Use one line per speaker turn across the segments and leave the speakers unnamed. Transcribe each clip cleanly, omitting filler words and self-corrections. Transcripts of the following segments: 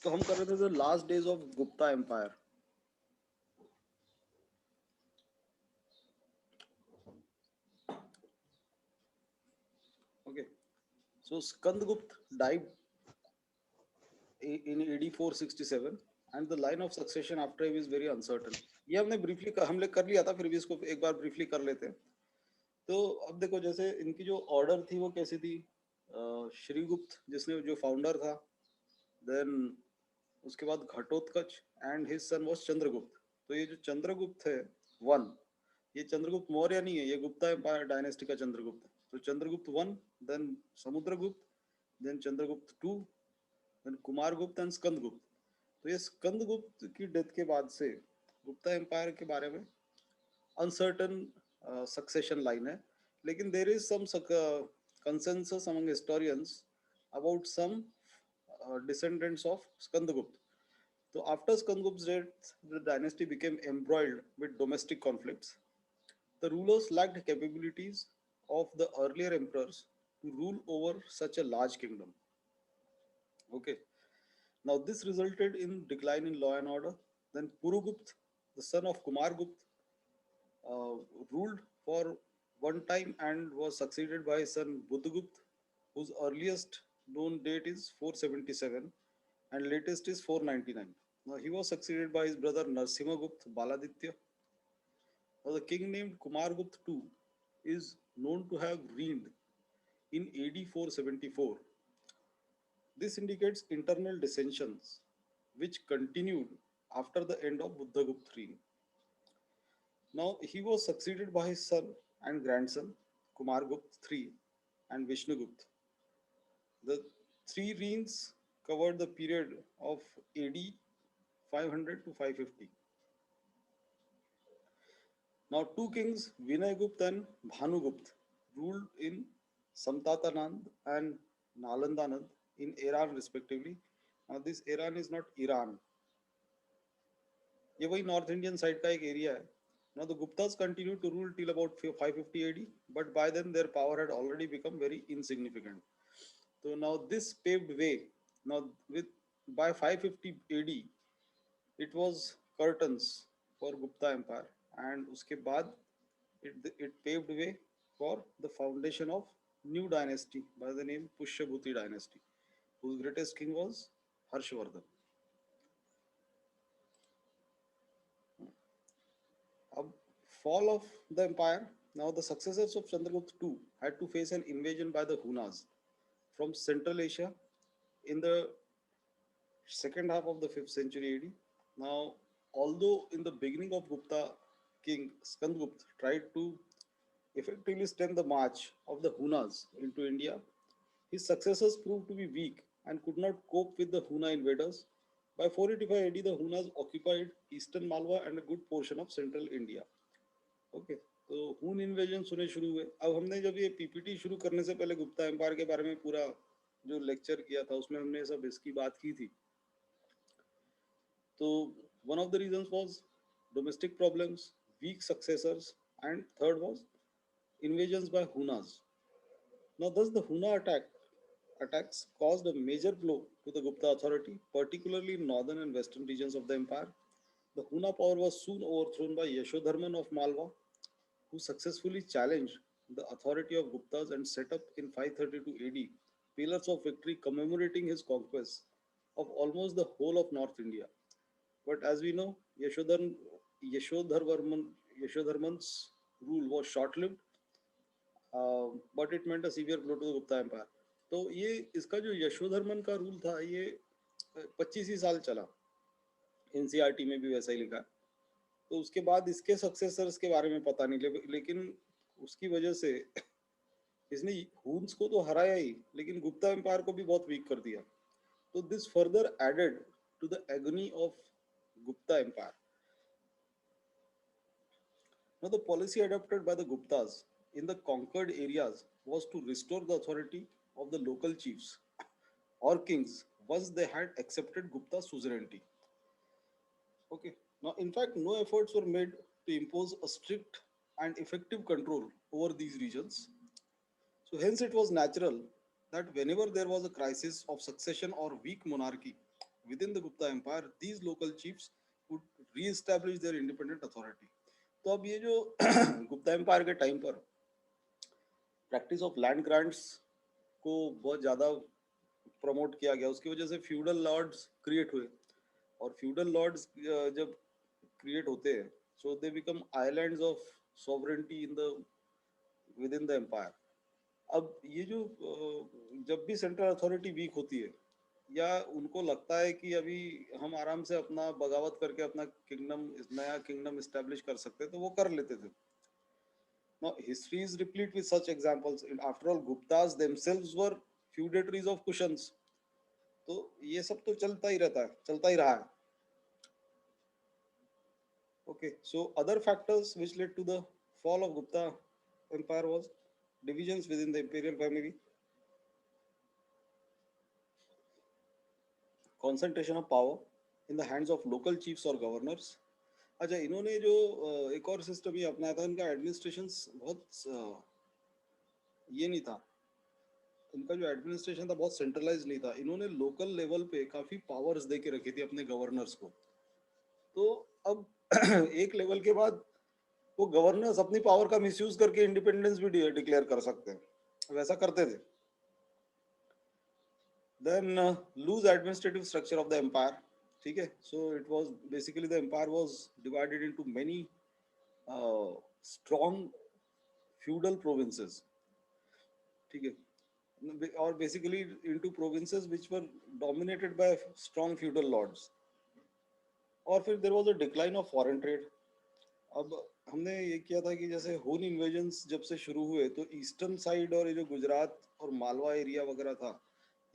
तो हम कर रहे थे the last days of Gupta empire. Okay, so Skandgupt died in AD 467 and the line of succession after him is very uncertain. ये हमने ब्रीफली हमने कर लिया था, फिर भी इसको एक बार ब्रीफली कर लेते हैं. तो अब देखो, जैसे इनकी जो ऑर्डर थी वो कैसी थी. श्रीगुप्त जिसने जो फाउंडर था, देन उसके बाद Ghatotkacha and his son was Chandragupta. तो ये जो चंद्रगुप्त है वन, ये चंद्रगुप्त मौर्य नहीं है, ये गुप्ता एम्पायर डायनेस्टी का चंद्रगुप्त है. तो Chandragupta one, then Samudragupta, then Chandragupta two, then Kumaragupta and Skandagupta. तो ये स्कंदगुप्त की डेथ के बाद से गुप्ता एम्पायर के बारे में अनसर्टन सक्सेशन लाइन है. लेकिन there is some consensus among historians about some descendants of Skandagupta. So after Skandagupta's death, the dynasty became embroiled with domestic conflicts. The rulers lacked capabilities of the earlier emperors to rule over such a large kingdom. Okay. Now this resulted in decline in law and order. Then Purugupt, the son of Kumargupt, uh, ruled for one time and was succeeded by his son Buddhagupt, whose earliest known date is 477 and latest is 499. Now he was succeeded by his brother Narsimhagupt Baladitya. Now the king named Kumargupt II is known to have reigned in AD 474. This indicates internal dissensions which continued after the end of Buddhagupt's reign. Now he was succeeded by his son and grandson Kumargupt III and Vishnugupt. The three reigns covered the period of AD 500 to 550. Now two kings Vinaygupt and Bhanugupt ruled in Samtatanand and Nalandanand in Iran respectively. Now this Iran is not Iran. ये वही north Indian side का एक area है. Now the Guptas continued to rule till about 550 AD, but by then their power had already become very insignificant. So now this paved way. Now with by 550 AD, it was curtains for Gupta Empire, and उसके बाद it paved way for the foundation of new dynasty by the name Pushyabhuti dynasty, whose greatest king was Harshvardhan. Ab fall of the empire. Now the successors of Chandragupta II had to face an invasion by the Hunas from Central Asia in the second half of the 5th century AD. Now, although in the beginning of Gupta king Skandgupta tried to effectively stem the march of the Hunas into India, his successors proved to be weak and could not cope with the Huna invaders. By 485 AD, the Hunas occupied eastern Malwa and a good portion of central India. Okay, तो हून invasion सुने शुरू हुए. अब हमने जब ये PPT शुरू करने से पहले गुप्ता एम्पायर के बारे में पूरा जो लेक्चर किया था उसमें हमने सब इसकी बात की थी. तो one of the reasons was domestic problems, weak successors, and third was invasions by Hunas. Now, thus the attacks caused a major blow to the Gupta authority, particularly in northern and western regions of the empire. The Huna power was soon overthrown by Yashodharman of Malwa, who successfully challenged the authority of Guptas and set up in 532 AD pillars of victory commemorating his conquests of almost the whole of North India. But as we know, Yashodharman, Yashodharman's rule was short-lived, but it meant a severe blow to the Gupta Empire. तो ये इसका जो यशोधर्मन का rule था ये 25 ही साल चला. NCERT में भी वैसा ही लिखा. तो उसके बाद इसके सक्सेसर्स के बारे में पता नहीं, लेकिन उसकी वजह से इसने हुन्स को तो हराया ही, लेकिन गुप्ता एम्पायर को भी बहुत वीक कर दिया. तो this further added to the agony of Gupta empire. Now the policy adopted by the Guptas in the conquered areas was to restore the authority of the local chiefs or kings once they had accepted Gupta suzerainty. Okay. Now, in fact, no efforts were made to impose a strict and effective control over these regions. So, hence, it was natural that whenever there was a crisis of succession or weak monarchy, within the Gupta Empire, these local chiefs would re-establish their independent authority. तो अब ये जो Gupta empire के time पर practice of land grants को बहुत ज़्यादा promote किया गया, उसकी वजह से फ्यूडल लॉर्ड्स क्रिएट हुए, और फ्यूडल लॉर्ड्स जब क्रिएट होते हैं, so they become islands of sovereignty in the within the empire. अब ये जो जब भी सेंट्रल अथॉरिटी वीक होती है, या उनको लगता है कि अभी हम आराम से अपना बगावत करके अपना किंगडम, नया किंगडम एस्टेब्लिश कर सकते हैं, तो वो कर लेते थे. Now, history is replete with such examples. After all, Guptas themselves were feudatories of Kushans. तो ये सब तो चलता ही रहता है, चलता ही रहा है. Okay, so other factors which led to the fall of Gupta Empire was divisions within the imperial family, concentration of power in the hands of local chiefs or governors. अच्छा, इन्होंने जो एक और सिस्टम ये अपनाया था, इनका एडमिनिस्ट्रेशन बहुत ये नहीं था, इनका जो एडमिनिस्ट्रेशन था बहुत सेंट्रलाइज नहीं था. इन्होंने लोकल लेवल पे काफी पावर्स दे के रखी थी अपने गवर्नर्स को. तो अब एक लेवल के बाद वो गवर्नर्स अपनी पावर का मिसयूज करके इंडिपेंडेंस भी डिक्लेयर कर सकते हैं, वैसा करते थे. Then loose administrative structure of the empire. ठीक है, so it was basically the empire was divided into many strong feudal provinces. ठीक है, or basically into provinces which were dominated by strong feudal lords. और फिर there was a decline of foreign trade. अब हमने ये किया था कि जैसे हुन इन्वेजन्स जब से शुरू हुए, तो ईस्टर्न साइड और ये जो गुजरात और मालवा एरिया वगैरह था,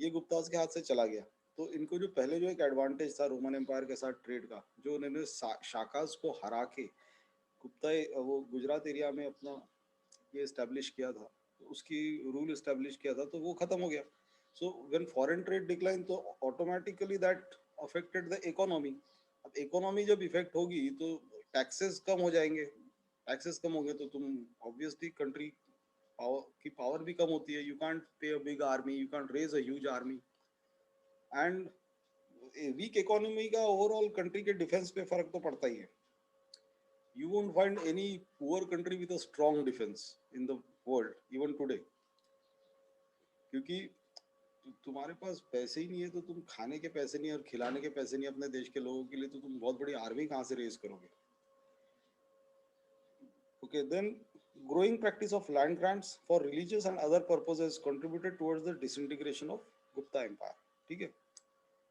ये गुप्ताज के हाथ से चला गया. तो इनको जो पहले जो एक एडवांटेज था रोमन एम्पायर के साथ ट्रेड का, जो उन्होंने शाकास को हरा के गुप्ता वो गुजरात एरिया में अपना ये एस्टेब्लिश किया था, उसकी रूल एस्टेब्लिश किया था, तो वो खत्म हो गया. So when foreign trade decline, तो automatically that affected the economy. अब इकोनॉमी जब इफेक्ट होगी तो टैक्सेस कम हो जाएंगे, टैक्सेस कम हो गए तो तुम ऑब्वियसली कंट्री पावर की पावर भी कम होती है. You can't pay a big army, you can't raise a huge army, and weak economy का ओवरऑल कंट्री के डिफेंस पे फर्क तो पड़ता ही है. You won't find any poor country with a strong defense in the world even today, क्योंकि तुम्हारे पास पैसे ही नहीं है, तो तुम खाने के पैसे नहीं और खिलाने के पैसे नहीं अपने देश के लोगों के लिए, तो तुम बहुत बड़ी आर्मी कहाँ से रेज करोगे. Okay, then growing practice of land grants for religious and other purposes contributed towards the disintegration of Gupta Empire. ठीक है,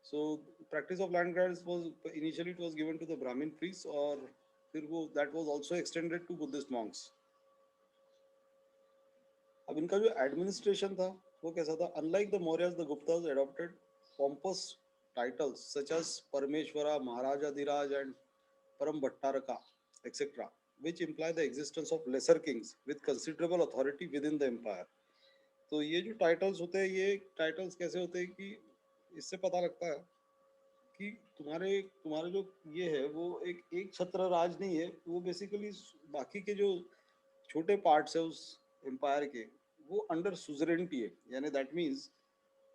so practice of land grants was initially it was given to the Brahmin priests, और फिर वो that was also extended to Buddhist monks. अब इनका जो administration था वो कैसा था? Unlike the Mauryas, the Guptas adopted pompous titles such as Parameshvara, Maharajadhiraja and Parama Bhattaraka etcetera, which imply the existence of lesser kings with considerable authority within the empire. तो ये जो टाइटल्स होते हैं, ये टाइटल्स कैसे होते हैं कि इससे पता लगता है कि तुम्हारे जो ये है वो एक छत्र राज नहीं है, वो बेसिकली बाकी के जो छोटे पार्ट्स है उस एम्पायर के, वो अंडर सुजरेनिटी है. यानी that means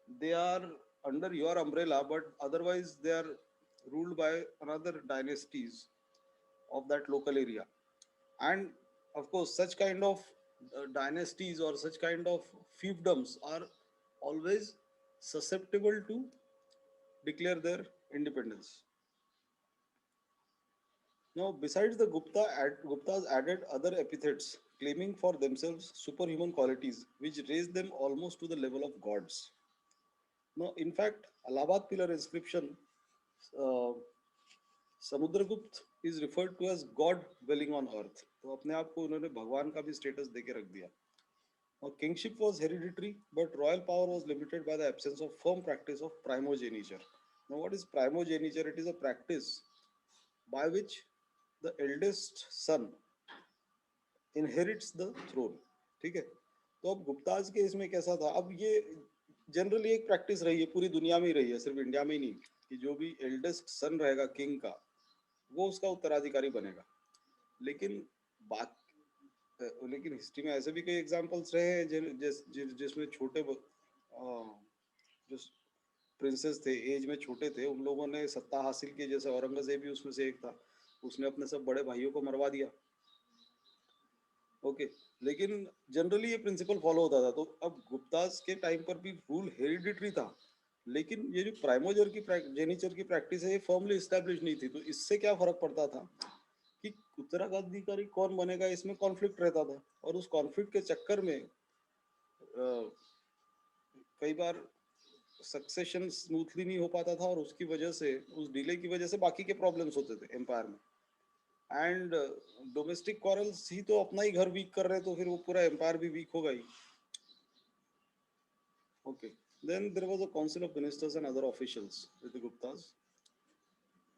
they are under your umbrella, but otherwise they are ruled by another dynasties of that local area. And of course such kind of dynasties or such kind of fiefdoms are always susceptible to declare their independence. Now besides the Guptas added other epithets claiming for themselves superhuman qualities which raised them almost to the level of gods. Now in fact Allahabad pillar inscription, uh, Samudragupta is referred to as god dwelling on earth. तो अपने आप को उन्होंने भगवान का भी status देके रख दिया. और kingship was hereditary, but royal power was limited by the absence of firm practice of primogeniture. Now what is primogeniture? It is a practice by which the eldest son inherits the throne. ठीक है, तो अब गुप्ताज के इसमें कैसा था? अब ये जनरली एक प्रैक्टिस रही है, पूरी दुनिया में ही रही है, सिर्फ इंडिया में ही नहीं, कि जो भी एल्डेस्ट सन रहेगा किंग का, वो उसका उत्तराधिकारी बनेगा. लेकिन बात लेकिन हिस्ट्री में ऐसे भी कई एग्जांपल्स रहे हैं जिसमें छोटे जो प्रिंसेस थे, एज में छोटे थे, उन लोगों ने सत्ता हासिल की, जैसे औरंगजेब भी उसमें से एक था, उसने अपने सब बड़े भाइयों को मरवा दिया। ओके, लेकिन जनरली ये प्रिंसिपल फॉलो होता था। तो अब गुप्तास के टाइम पर भी रूल हेरिडिटरी था, लेकिन ये जो प्राइमोजर की जेनिचर की प्रैक्टिस है, ये फर्मली इस्टेब्लिश नहीं थी। तो इससे क्या फर्क पड़ता था कि उत्तराधिकारी कौन बनेगा, इसमें कॉन्फ्लिक्ट रहता था, और उस कॉन्फ्लिक्ट के चक्कर में कई बार सक्सेशन स्मूथली नहीं हो पाता था, और उसकी वजह से, उस डिले की वजह से बाकी के प्रॉब्लम्स होते थे एम्पायर में। एंड डोमेस्टिक क्वारल्स ही तो अपना ही घर वीक कर रहे, तो फिर वो पूरा एम्पायर भी वीक होगा ही। Okay, then there was a council of ministers and other officials with the Guptas.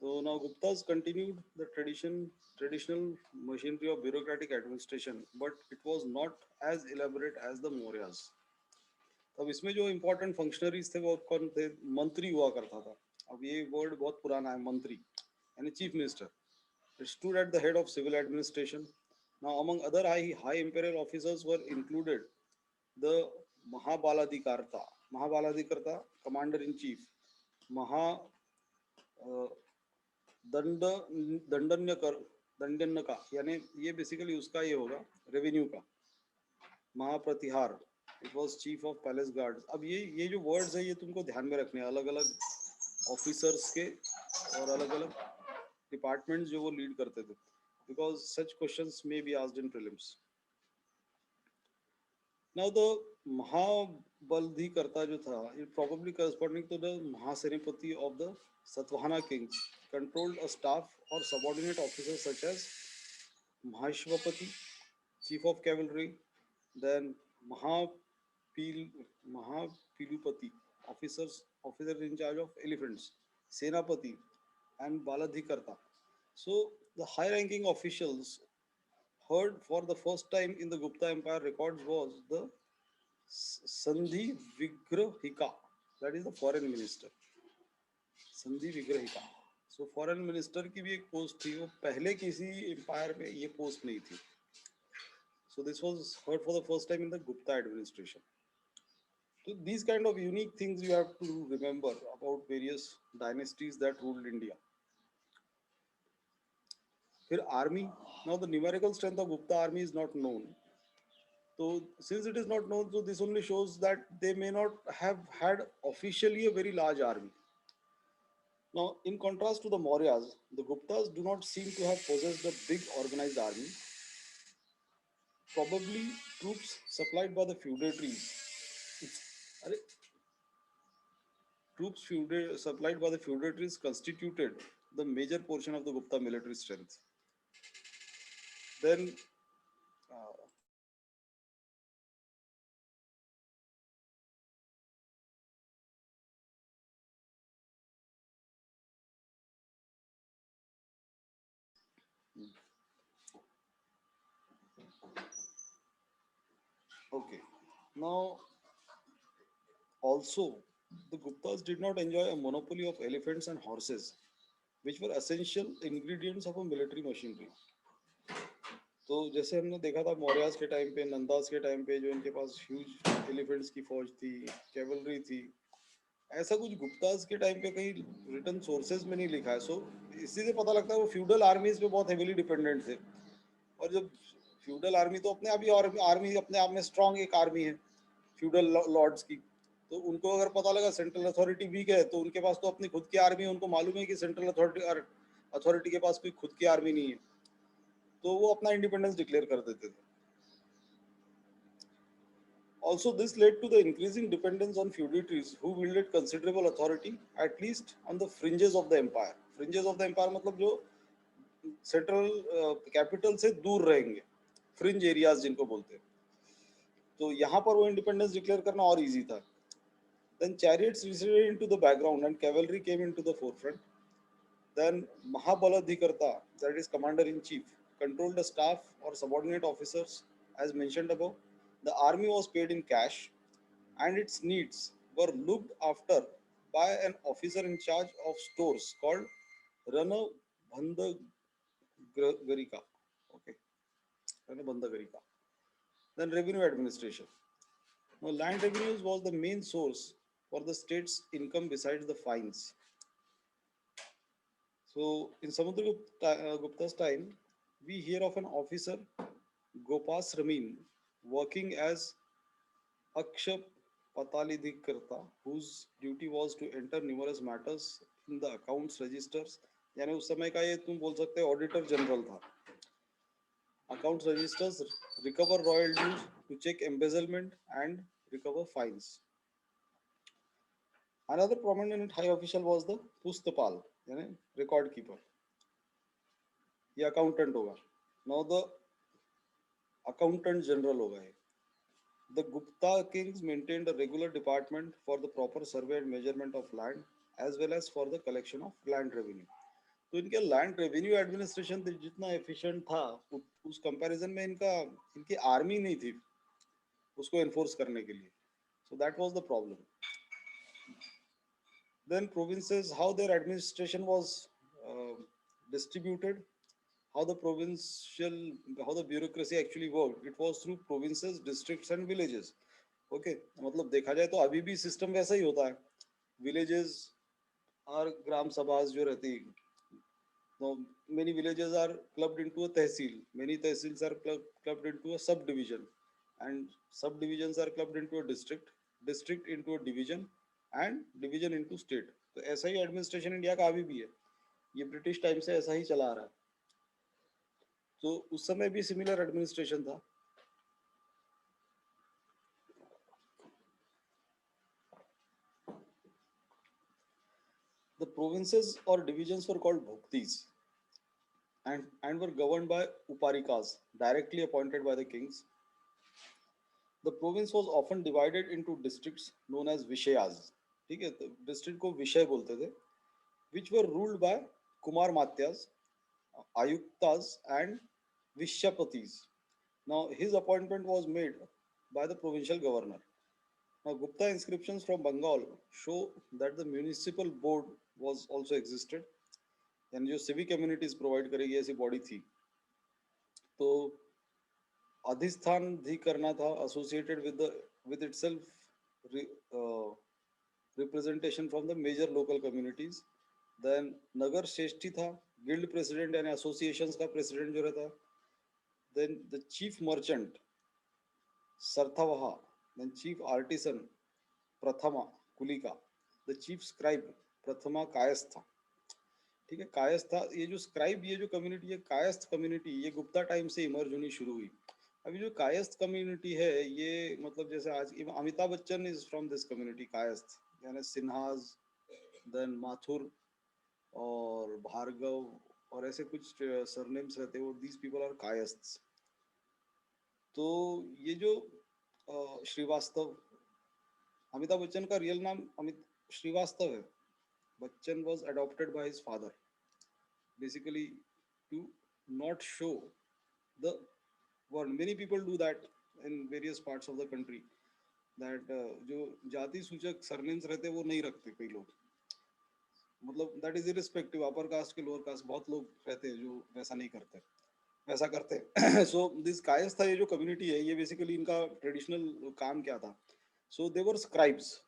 So now Guptas continued the traditional machinery of bureaucratic administration, but it was not as elaborate as the Mauryas. अब इसमें जो important functionaries थे वो कौन थे? मंत्री हुआ करता था। अब ये वर्ड बहुत पुराना है, मंत्री यानी chief minister. It stood at the head of civil administration. Now, among other high imperial officers were included the Mahabaladhikarta. Mahabaladhikarta, commander in chief. महा दंड दंडन्य कर दंडन्य का यानी ये बेसिकली उसका ये होगा रेवेन्यू का. Mahapratihara, it was chief of palace guards. अब ये जो वर्ड्स है ये तुमको ध्यान में रखने हैं, अलग अलग ऑफिसर्स के और अलग अलग डिपार्टमेंट्स जो वो लीड करते थे, because such questions may be asked in prelims. Now the Mahabaladhikrita जो था, it probably corresponding to the Mahasenapati of the Satvahana kings, controlled a staff or subordinate officers such as Mahashwapati, chief of cavalry, then Mahapil, Mahapilupati, officer in charge of elephants, Senapati, and Baladhikarta. So the high-ranking officials heard for the first time in the Gupta Empire records was the Sandhi Vigrahika, that is the foreign minister. संधि विग्रहिका. So foreign minister की भी एक post थी, वो पहले किसी empire में ये पोस्ट नहीं थी. So this was heard for the first time in the Gupta administration. तो these kind of unique things you have to remember about various dynasties that ruled India. फिर army. Now the numerical strength of Gupta army is not known. So since it is not known, so this only shows that they may not have had officially a very large army. Now, in contrast to the Mauryas, the Guptas do not seem to have possessed a big organized army. Probably troops supplied by the feudatories. Supplied by the feudatories constituted the major portion of the Gupta military strength. Then, okay. Now, also, the Guptas did not enjoy a monopoly of elephants and horses, which were essential ingredients of a military machinery. तो जैसे हमने देखा था मौर्यास के time पे, नंदास के time पे, जो इनके पास ह्यूज एलिफेंट्स की फौज थी, कैवलरी थी, ऐसा कुछ गुप्तास के टाइम पे कहीं रिटर्न सोर्सेज में नहीं लिखा है. सो इसी से पता लगता है वो फ्यूडल आर्मीज पे बहुत हेवीली डिपेंडेंट थे. और जब फ्यूडल आर्मी तो अपने आप ही आर्मी अपने आप में स्ट्रॉन्ग एक आर्मी है फ्यूडल लॉर्ड्स की. तो उनको अगर पता लगा सेंट्रल अथॉरिटी वीक है, तो उनके पास तो अपनी खुद की आर्मी है, उनको मालूम है कि सेंट्रल अथॉरिटी के पास कोई खुद की आर्मी नहीं है, तो वो अपना इंडिपेंडेंस डिक्लेयर कर देते थे. Also, this led to the increasing dependence on feudatories who wielded considerable authority, at least on the fringes of the empire. Fringes of the empire मतलब जो सेंट्रल कैपिटल से दूर रहेंगे, फ्रिंज एरियाज जिनको बोलते हैं. तो यहाँ पर वो इंडिपेंडेंस डिक्लेयर करना और इजी था. Then chariots receded into the background and cavalry came into the forefront. Then Mahabaladhikarta, that is commander in chief, controlled the staff or subordinate officers as mentioned above. The army was paid in cash and its needs were looked after by an officer in charge of stores called Rana Bandhagarika. Okay, Rana Bandhagarika. Then revenue administration. Now, land revenues was the main source for the state's income besides the fines. So in Gupta's time, we hear of an officer, Gopas Ramin, working as Akshap Patalidhikarta, whose duty was to enter numerous matters in the accounts registers. यानी उस समय का ये तुम बोल सकते हो auditor general था. Accounts registers, recover royal dues, to check embezzlement and recover fines. Another prominent high official was the Pustapal, यानी record keeper. ये accountant होगा. Now the accountant general होगा ये. The Gupta kings maintained a regular department for the proper survey and measurement of land as well as for the collection of land revenue. तो इनके land revenue administration जितना efficient था उस comparison में इनकी army नहीं थी उसको एनफोर्स करने के लिए. So that was the problem. Then provinces, how their administration was distributed, how the provincial, how the bureaucracy actually worked. It was through provinces, districts and villages. Okay, मतलब देखा जाए तो अभी भी सिस्टम वैसा ही होता है. Villages और ग्राम सभास जो रहती. Now, many villages are clubbed into a tehsil. Many tehsils are clubbed into a subdivision, and subdivisions are clubbed into a district. District into a division, and division into state. तो ऐसा ही administration India का अभी भी है. ये British time से ऐसा ही चला आ रहा है. तो उस समय भी सिमिलर एडमिनिस्ट्रेशन था. The provinces or divisions were called bhuktis and were governed by uparikas directly appointed by the kings. The province was often divided into districts known as vishayas. ठीक है, तो डिस्ट्रिक्ट को विषय बोलते थे. Which were ruled by Kumar Matyas, Ayuktas and Vishyapatis. Now his appointment was made by the provincial governor. Now Gupta inscriptions from Bengal show that the municipal board was also existed. यानी जो civic communities provide करेगी ऐसी body थी. तो अधिष्ठान भी करना था associated with itself representation from the major local communities. Then नगर श्रेष्ठी था, गिल्ड प्रेसिडेंट यानी एसोसिएशंस का प्रेसिडेंट जो रहता. Then the chief merchant Sarthavaha, then chief artisan Prathama Kulika, the chief scribe प्रथमा कायस्था. ठीक है, कायस्था ये जो स्क्राइब ये जो कम्युनिटी है कायस्थ कम्युनिटी ये गुप्ता टाइम से इमर्ज होनी शुरू हुई. अभी जो कायस्थ कम्युनिटी है ये मतलब जैसे आज Amitabh Bachchan is from this community Kayastha यानी सिन्हाज, देन माथुर और भार्गव और ऐसे कुछ सरनेम्स रहते हैं. वो दीज पीपल आर कायस्थ्स. तो ये जो श्रीवास्तव, अमिताभ बच्चन का रियल नाम अमित श्रीवास्तव है. Bachchan was adopted by his father basically to not show the world. Many people do that in various parts of the country that जो जाति सूचक सरनेम्स रहते हैं वो नहीं रखते कई लोग. मतलब that is irrespective upper caste के लोअर कास्ट बहुत लोग रहते हैं जो वैसा नहीं करते वैसा करते. सो दिस कायस्थ ये जो कम्युनिटी है ये बेसिकली इनका ट्रेडिशनल काम क्या था. सो दे वर स्क्राइब्स.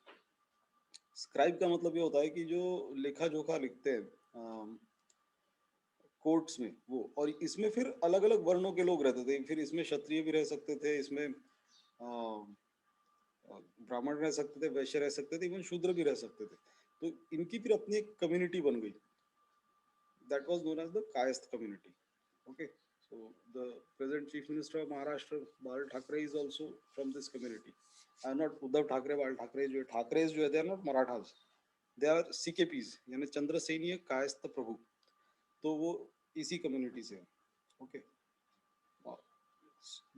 स्क्राइब का मतलब ये होता है कि जो लेखा जोखा लिखते हैं कोर्ट्स में वो. और इसमें फिर अलग अलग वर्णों के लोग रहते थे. फिर इसमें क्षत्रिय भी रह सकते थे, इसमें ब्राह्मण रह सकते थे, वैश्य रह सकते थे, इवन शूद्र भी रह सकते थे. तो इनकी फिर अपनी एक कम्युनिटी बन गई. That was known as the Kayastha community. Okay, so the present chief minister of Maharashtra Bal Thackeray is also from this community. Not Uddhav Thackeray, Bal Thackeray जो ठाकरेज जो है they are not Marathas, they are CKPs यानी चंद्रसेनीय कायस्थ प्रभु. तो वो इसी कम्युनिटी से. ओके,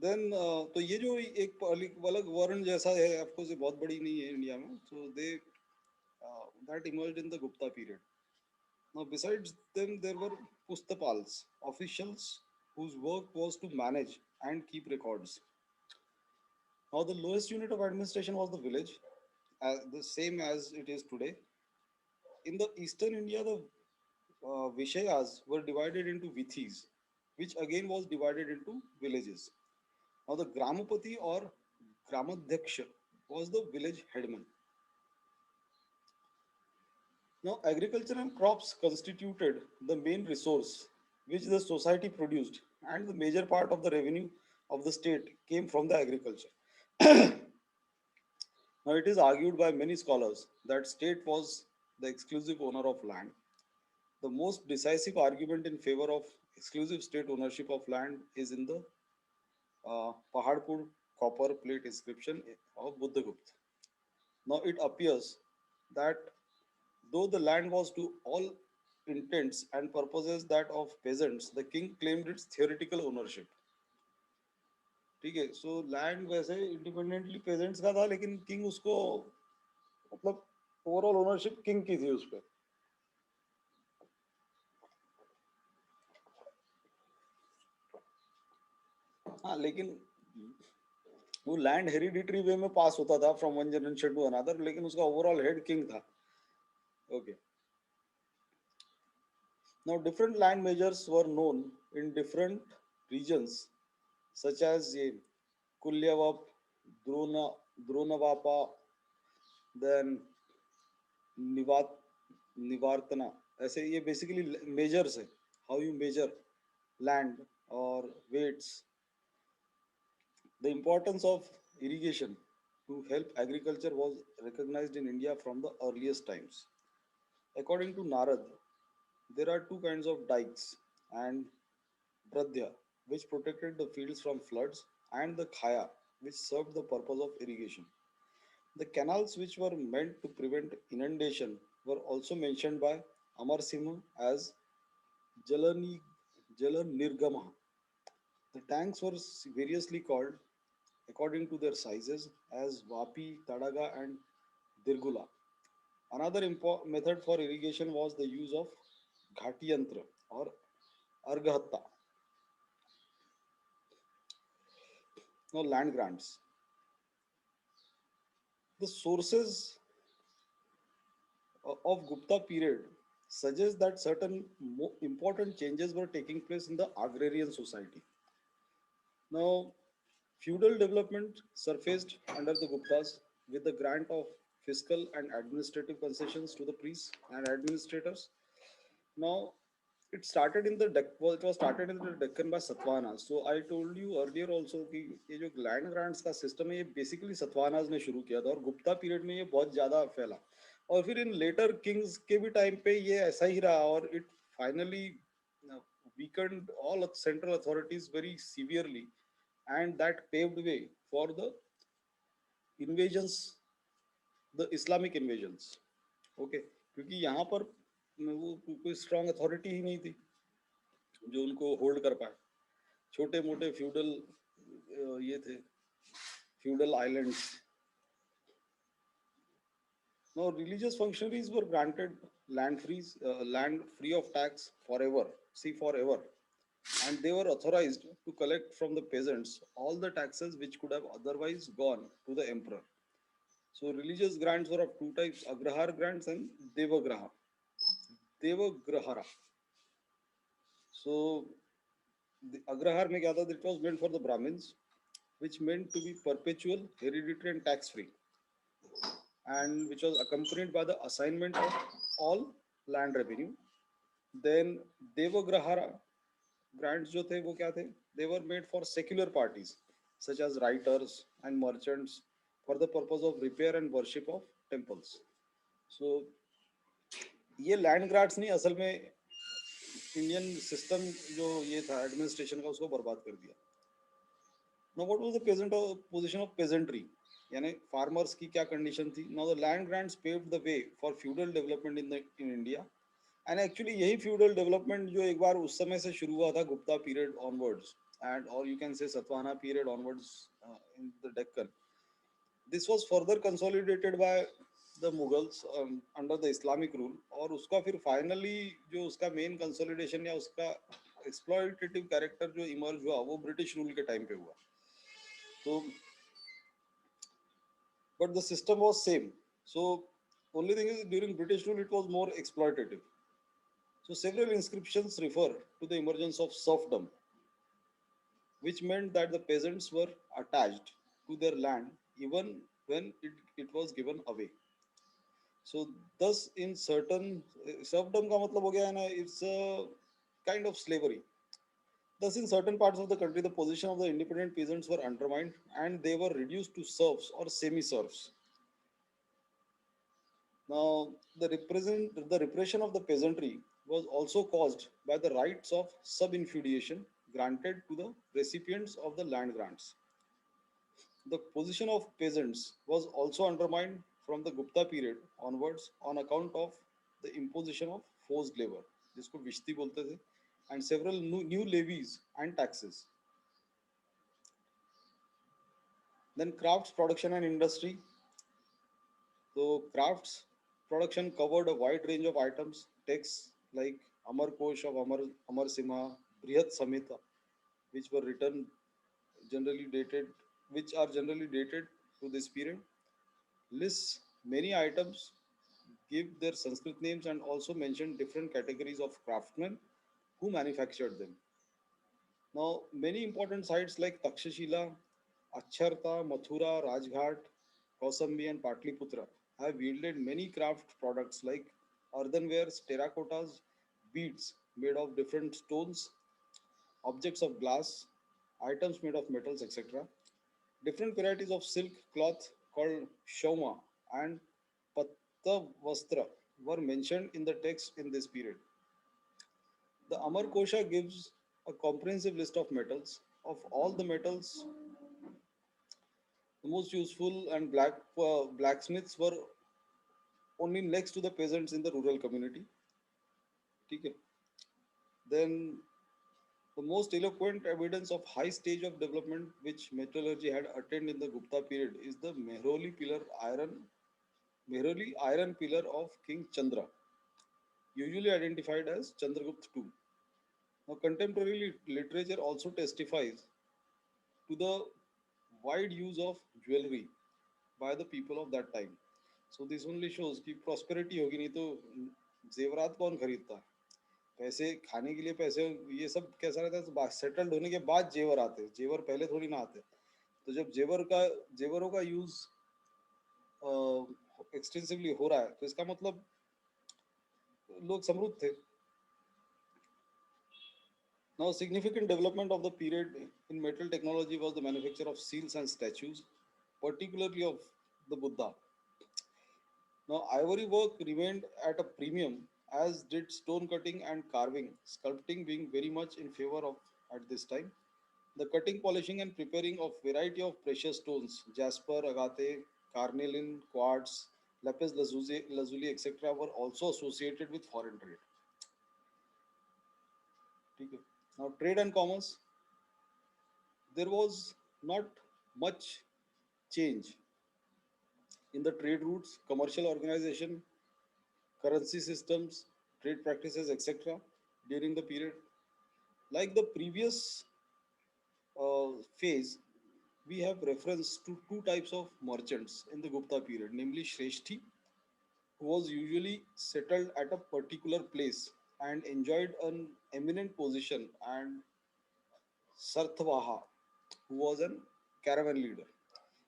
देन तो ये जो एक अलग वर्ण जैसा है ऑफकोर्स ये बहुत बड़ी नहीं है इंडिया में. सो दे that emerged in the Gupta period. Now, besides them, there were Pustapals, officials whose work was to manage and keep records. Now, the lowest unit of administration was the village, the same as it is today. In the eastern India, the Vishayas were divided into Vithis, which again was divided into villages. Now, the Gramapati or Gramadhyaksha was the village headman. Now, agricultural crops constituted the main resource which the society produced, and the major part of the revenue of the state came from the agriculture. Now, it is argued by many scholars that state was the exclusive owner of land. The most decisive argument in favor of exclusive state ownership of land is in the Paharpur copper plate inscription of Buddhagupta. Now, it appears that though the land was to all intents and purposes that of peasants, the king claimed its theoretical ownership. ठीक है, so land वैसे independently pageants का था, लेकिन king उसको मतलब overall ownership king की थी उस पर. हाँ, लेकिन वो लैंड हेरिडिटरी वे में पास होता था from one generation to another, लेकिन उसका ओवरऑल हेड किंग था. Okay. Now different land measures were known in different regions, such as ये कुल्यवप, द्रोना द्रोणवापा, देन निवात निवार्तना. ऐसे ये बेसिकली मेजर्स है, हाउ यू मेजर लैंड और weights. The importance of irrigation to help agriculture was recognized in India from the earliest times. According to Narad, there are two kinds of dikes and pradya, which protected the fields from floods, and the khaya, which served the purpose of irrigation. The canals which were meant to prevent inundation were also mentioned by Amar Singh as Jalani, Jalanirgama. The tanks were variously called according to their sizes as Vapi, Tadaga, and Dirgula. Another method for irrigation was the use of Ghati Yantra or Argahatta. Now, land grants. The sources of Gupta period suggest that certain important changes were taking place in the agrarian society. Now, feudal development surfaced under the Guptas with the grant of fiscal and administrative concessions to the priests and administrators. Now, it was started in the Deccan by Satvanas. So I told you earlier also कि ये जो land grants का system है, ये basically Satvanas ने शुरू किया था, और गुप्ता period में ये बहुत ज़्यादा फैला, और फिर इन later kings के भी time पे ये ऐसा ही रहा, और it finally weakened all central authorities very severely, and that paved way for the invasions, the Islamic invasions. Okay, क्योंकि यहाँ पर वो कोई strong authority ही नहीं थी जो उनको होल्ड कर पाए. छोटे मोटे फ्यूडल ये थे, feudal islands. Now, religious functionaries were granted land free of tax forever. See, forever. And they were authorized to collect from the peasants all the taxes which could have otherwise gone to the emperor. So, religious grants were of two types: Agrahar grants and Devagraha. Devagrahara. So, the Agrahar mein kya tha? It was meant for the Brahmins, which meant to be perpetual, hereditary, and tax free, and which was accompanied by the assignment of all land revenue. Then Devagrahara grants जो थे वो क्या थे? They were made for secular parties such as writers and merchants for the purpose of repair and worship of temples. So ये land grants नहीं, असल में Indian system जो ये था एडमिनिस्ट्रेशन का, उसको बर्बाद कर दिया. Now, what was the position of peasantry? यानी फार्मर्स की क्या कंडीशन थी? Now, the land grants paved the way for feudal development in India. And actually यही feudal development जो एक बार उस समय से शुरू हुआ था Gupta period onwards, and or you can say Satvana period onwards in the Deccan. This was further consolidated by the Mughals under the Islamic rule, और उसका फिर finally जो उसका main consolidation या उसका exploitative character जो emerge हुआ वो British rule के time पे हुआ. So, but the system was same. So, only thing is during British rule it was more exploitative. So, several inscriptions refer to the emergence of serfdom, which meant that the peasants were attached to their land even when it was given away. So thus in certain serfdom का मतलब हो गया है ना, it's a kind of slavery. Thus in certain parts of the country the position of the independent peasants were undermined and they were reduced to serfs or semi serfs. Now the repression of the peasantry was also caused by the rights of sub-infeudation granted to the recipients of the land grants. The position of peasants was also undermined from the Gupta period onwards on account of the imposition of forced labor, जिसको विश्ती बोलते थे, and several new levies and taxes. Then crafts production and industry. So crafts production covered a wide range of items, texts like Amar Kosh of Amar Simha, Brihat Samhita, which were written generally dated, which are generally dated to this period, lists many items, give their Sanskrit names, and also mention different categories of craftsmen who manufactured them. Now, many important sites like Takshashila, Acharta, Mathura, Rajghat, Kausambi, and Patliputra have yielded many craft products like earthenwares, terracottas, beads made of different stones, objects of glass, items made of metals, etc. Different varieties of silk cloth called shauma and pattavastra were mentioned in the text in this period. The Amar Kosha gives a comprehensive list of metals. Of all the metals, the most useful and blacksmiths were only next to the peasants in the rural community. ठीक है? Then the most eloquent evidence of high stage of development which metallurgy had attained in the Gupta period is the Mehroli iron pillar of King Chandra, usually identified as Chandragupta II. Now, contemporary literature also testifies to the wide use of jewelry by the people of that time. So this only shows कि prosperity होगी, नहीं तो जेवरात कौन खरीदता है? पैसे खाने के लिए पैसे, ये सब कैसा रहता है, सेटल्ड होने के बाद जेवर आते हैं, जेवर पहले थोड़ी ना आते. तो जब जेवरों का यूज एक्सटेंसिवली हो रहा है तो इसका मतलब लोग समृद्ध थे. Now, a significant development of the period in metal technology was the manufacture of seals and statues, particularly of the Buddha. Now, ivory work remained at a premium, as did stone cutting and carving, sculpting being very much in favor of at this time. The cutting, polishing, and preparing of variety of precious stones, jasper, agate, carnelian, quartz, lazuli, etc., were also associated with foreign trade. Now, trade and commerce. There was not much change in the trade routes, commercial organization, currency systems, trade practices, etc. during the period. Like the previous phase, we have reference to two types of merchants in the Gupta period, namely Shreshti, who was usually settled at a particular place and enjoyed an eminent position, and Sarthvaha, who was a caravan leader.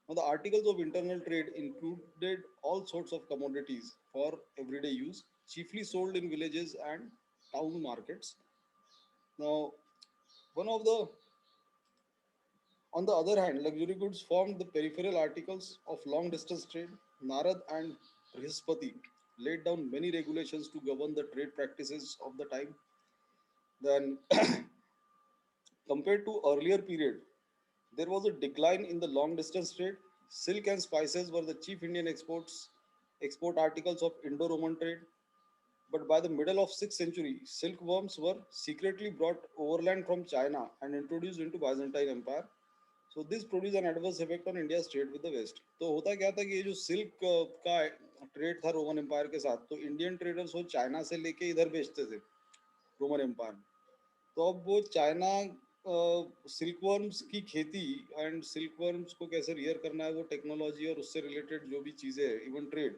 Now, the articles of internal trade included all sorts of commodities for everyday use, chiefly sold in villages and town markets. Now, one of the on the other hand, luxury goods formed the peripheral articles of long distance trade. Narad and Brihaspati laid down many regulations to govern the trade practices of the time. Then, compared to earlier period, there was a decline in the long distance trade. Silk and spices were the chief Indian export articles of Indo-Roman trade. But by the middle of 6th century, silkworms were secretly brought overland from China and introduced into Byzantine Empire. So this produced an adverse effect on India's trade with the West. तो होता क्या था कि ये जो silk का trade था Roman empire के साथ, तो इंडियन ट्रेडर्स वो चाइना से लेके इधर बेचते थे रोमन एम्पायर में. तो अब वो चाइना सिल्कवर्म्स की खेती एंड सिल्कवर्म्स को कैसे रियर करना है, वो टेक्नोलॉजी और उससे रिलेटेड जो भी चीज़ें हैं, इवन ट्रेड,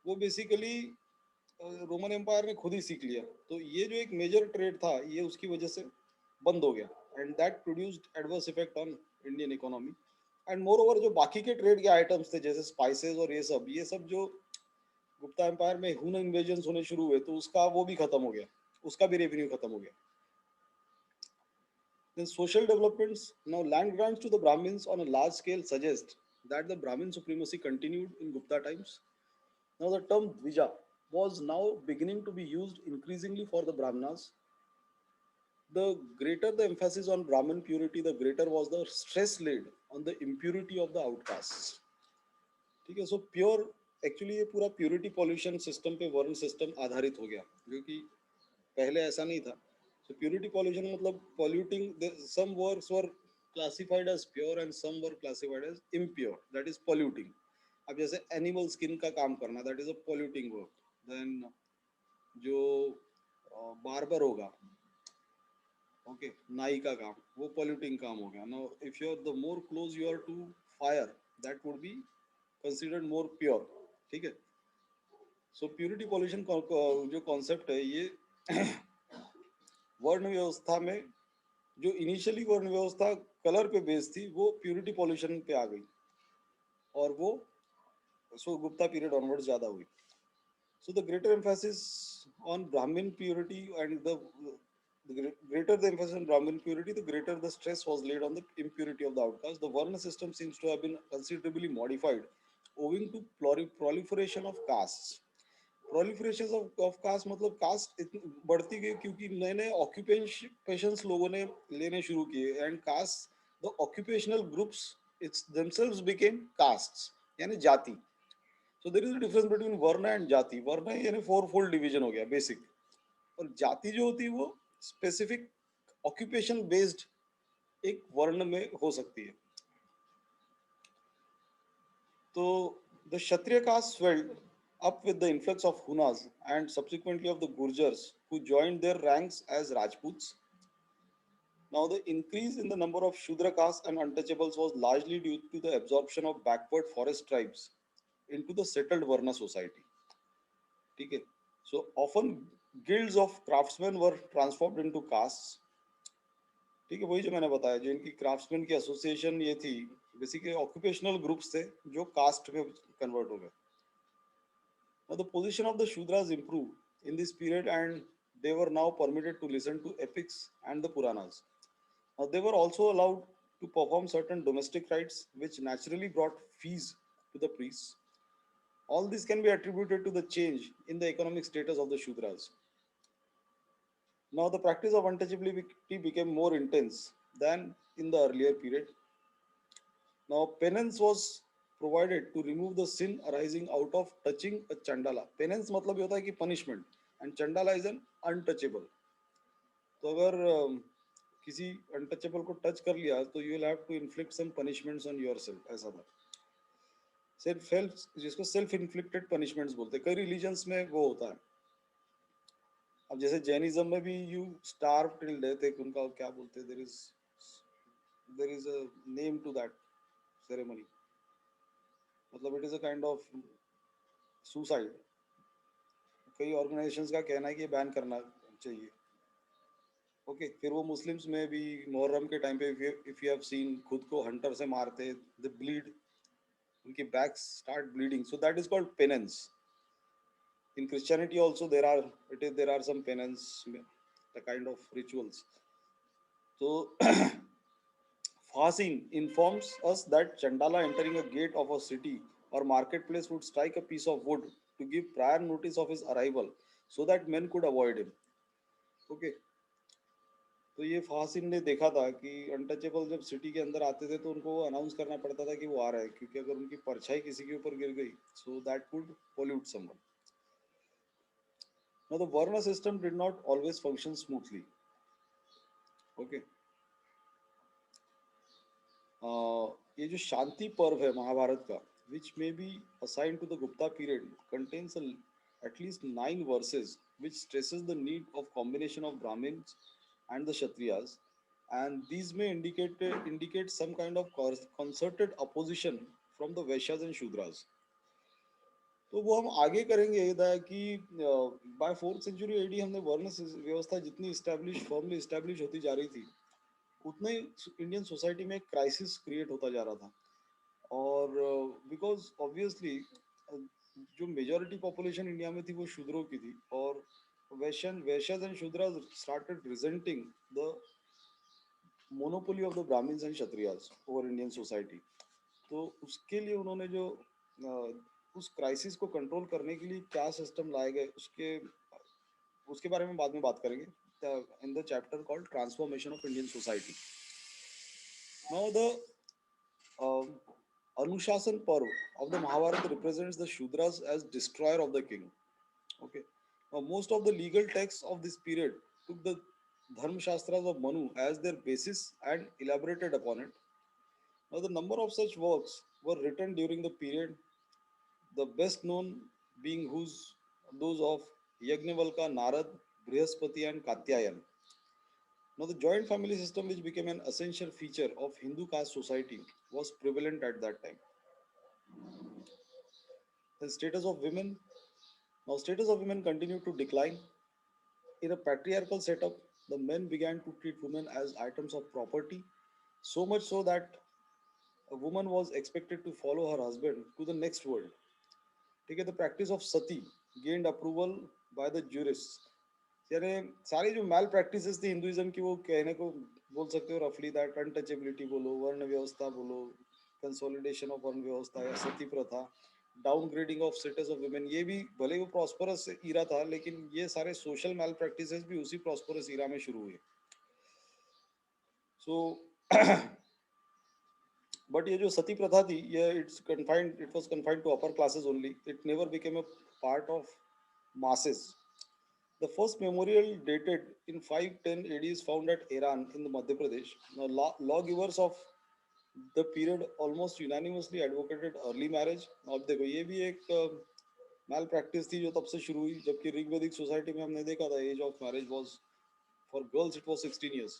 वो बेसिकली रोमन एम्पायर ने खुद ही सीख लिया. तो ये जो एक मेजर ट्रेड था, ये उसकी वजह से बंद हो गया, and that produced adverse effect on Indian economy. And more over जो बाकी के ट्रेड के आइटम्स थे जैसे स्पाइसेस और ये सब जो गुप्ता एम्पायर में हुन इन्वेजन होने शुरू हुए तो उसका वो भी खत्म हो गया, उसका भी रेवेन्यू खत्म हो गया. Then social developments, now land grants to the Brahmins on a large scale suggest that the Brahmin supremacy continued in Gupta times. Now the term Dvija was now beginning to be used increasingly for the Brahmanas. The greater the emphasis on Brahmin purity, the greater was the stress laid on the impurity of the outcasts. ठीक है, so pure actually ये पूरा purity pollution system पे वर्ण system आधारित हो गया, जो कि पहले ऐसा नहीं था. सो प्योरिटी पॉल्यूशन मतलब polluting, some works were classified as pure and some were classified as impure, that is polluting. अब जैसे एनिमल स्किन का काम करना, that is a polluting work. Then जो बार्बर होगा, ओके, नाई का काम, वो पॉल्यूटिंग काम हो गया. Now if you are the more close you are to fire, that would be considered more pure. ठीक है. सो प्योरिटी पॉल्यूशन जो कॉन्सेप्ट है ये वर्ण व्यवस्था में, जो इनिशियली वर्ण व्यवस्था कलर पे बेस्ड थी, वो प्योरिटी पॉल्यूशन पे आ गई, और वो सो गुप्ता पीरियड ऑनवर्ड्स ज्यादा हुई. So the greater emphasis on Brahmin purity and the greater the emphasis on Brahmin purity, the greater the stress was laid on the impurity of the outcast. The Varna system seems to have been considerably modified owing to proliferation of castes. Proliferation of caste मतलब cast बढ़ती गई क्योंकि नए नए occupations लोगों ने लेने शुरू किए, and caste, the occupational groups it's themselves became castes, यानी जाति. So there is a difference between varna and jati. वर्ण यानी फोर फोल्ड डिवीजन हो गया बेसिक, और जाति जो होती है वो स्पेसिफिक ऑक्यूपेशन बेस्ड एक वर्ण में हो सकती है. तो the Kshatriya caste swelled up with the influx of Hunas and subsequently of the Gurjars who joined their ranks as Rajputs. Now the increase in the number of Shudra castes and untouchables was largely due to the absorption of backward forest tribes into the settled Varna society. ठीक है. So often guilds of craftsmen were transformed into castes. ठीक है, वही जो मैंने बताया, जो इनकी क्राफ्ट्समैन की एसोसिएशन ये थी, बेसिकली ऑक्यूपेशनल ग्रुप्स थे जो कास्ट में कन्वर्ट हो गए. Now the position of the Shudras improved in this period, and they were now permitted to listen to epics and the Puranas. Now they were also allowed to perform certain domestic rites which naturally brought fees to the priests. All this can be attributed to the change in the economic status of the Shudras. Now the practice of untouchability became more intense than in the earlier period. Now penance was provided to remove the sin arising out of touching a chandala. Penance मतलब ये होता है कि punishment, and chandala is an untouchable. तो अगर किसी untouchable को touch कर लिया तो you will have to inflict some punishments on yourself, ऐसा था. जिसको सेल्फ इन्फ्लिक्टेड पनिशमेंट्स बोलते हैं. कई रिलीजन्स में वो होता है. अब जैसे जैनिज्म में भी यू स्टार्व टिल डेथ, एक उनका क्या बोलते हैं, there is a name to that ceremony. मतलब it is a kind of suicide. कई ऑर्गेनाइजेशंस का कहना है कि बैन करना चाहिए. ओके, फिर वो मुस्लिम्स में भी मुहर्रम के टाइम पे इफ यू हैव सीन, खुद को हंटर से मारते, दे ब्लीड, उनकी backs start bleeding, so that is called penance. In Christianity also there are some penance, the kind of rituals. So Fasin informs us that Chandala entering a gate of a city or marketplace would strike a piece of wood to give prior notice of his arrival so that men could avoid him. Okay. तो ये फासिन ने देखा था कि untouchable जब city के अंदर आते थे तो उनको अनाउंस करना पड़ता था कि वो आ रहा है, क्योंकि अगर उनकी परछाई किसी के ऊपर गिर गई, so that would pollute someone. Now the Varna system did not always function smoothly. Okay. ये जो शांति पर्व है महाभारत का, which may be assigned to the Gupta period, contains at least 9 verses which stresses the need of combination of Brahmins and the Kshatriyas, and these may indicate some kind of concerted opposition from the Vaishyas and Shudras. तो वो हम आगे करेंगे कि bye 4th century AD हमने वर्ण व्यवस्था जितनी फॉर्मली इस्टेब्लिश होती जा रही थी, उतना ही इंडियन सोसाइटी में एक क्राइसिस क्रिएट होता जा रहा था. और बिकॉज ऑब्वियसली जो मेजॉरिटी पॉपुलेशन इंडिया में थी वो शूद्रों की थी, और Vaishyas and Shudras started resenting the monopoly of the Brahmins and Kshatriyas over Indian society. तो उसके लिए उन्होंने जो उस क्राइसिस को कंट्रोल करने के लिए क्या सिस्टम लाए गए, उसके उसके बारे में बाद में बात करेंगे in the chapter called transformation of Indian society. Now the अनुशासन पर्व of the Mahabharata represents the Shudras as destroyer of the king. Okay. Now, most of the legal texts of this period took the Dharma Shastras of Manu as their basis and elaborated upon it. Now, the number of such works were written during the period, the best known being those of Yajnavalka, Narad, Brihaspati, and Katyayan. Now, the joint family system, which became an essential feature of Hindu caste society, was prevalent at that time. The status of women. Now, status of women continued to decline. In a patriarchal setup, the men began to treat women as items of property, so much so that a woman was expected to follow her husband to the next world. ठीक है, the practice of sati gained approval by the jurists. यानी सारी जो मैल practices थी Hinduism की, वो कहने को बोल सकते हो रफली दैट अनटचेबिलिटी बोलो, वर्ण व्यवस्था बोलो, कंसोलिडेशन ऑफ वर्ण व्यवस्था या सती प्रथा, downgrading of status of women, ये भी भले वो प्रॉस्परस ईरा था, लेकिन ये सारे सोशल मैल प्रैक्टिसेस भी उसी प्रॉस्परस ईरा में शुरू हुए। सो बट ये जो सती प्रथा थी, ये it was confined to upper classes only, it never became a part of masses. The first memorial dated in 510 AD is found at Iran in the Madhya Pradesh. Now, lawgivers of the period almost unanimously advocated early marriage. अब देखो ये भी एक मैल practice थी जो तब से शुरू हुई, जबकि ऋग्वेदिक सोसाइटी में हमने देखा था age of marriage was for girls it was 16 years.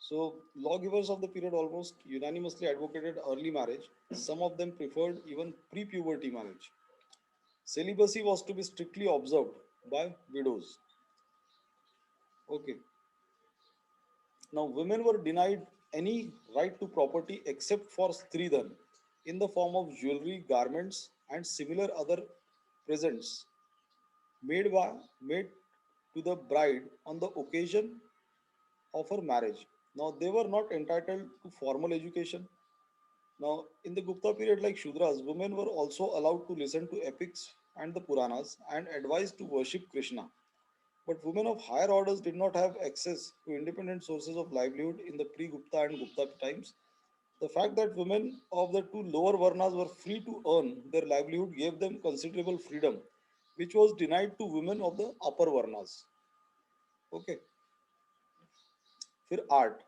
So lawgivers of the period almost unanimously advocated early marriage. Some of them preferred even pre-puberty marriage. Celibacy was to be strictly observed by widows. Okay. Now, women were denied any right to property except for stridhan in the form of jewelry, garments, and similar other presents made by made to the bride on the occasion of her marriage. Now, they were not entitled to formal education. Now, in the Gupta period, like Shudras, women were also allowed to listen to epics and the Puranas and advised to worship Krishna. But women of higher orders did not have access to independent sources of livelihood in the pre Gupta and Gupta times. The fact that women of the two lower Varnas were free to earn their livelihood gave them considerable freedom, which was denied to women of the upper Varnas. Okay. फिर art,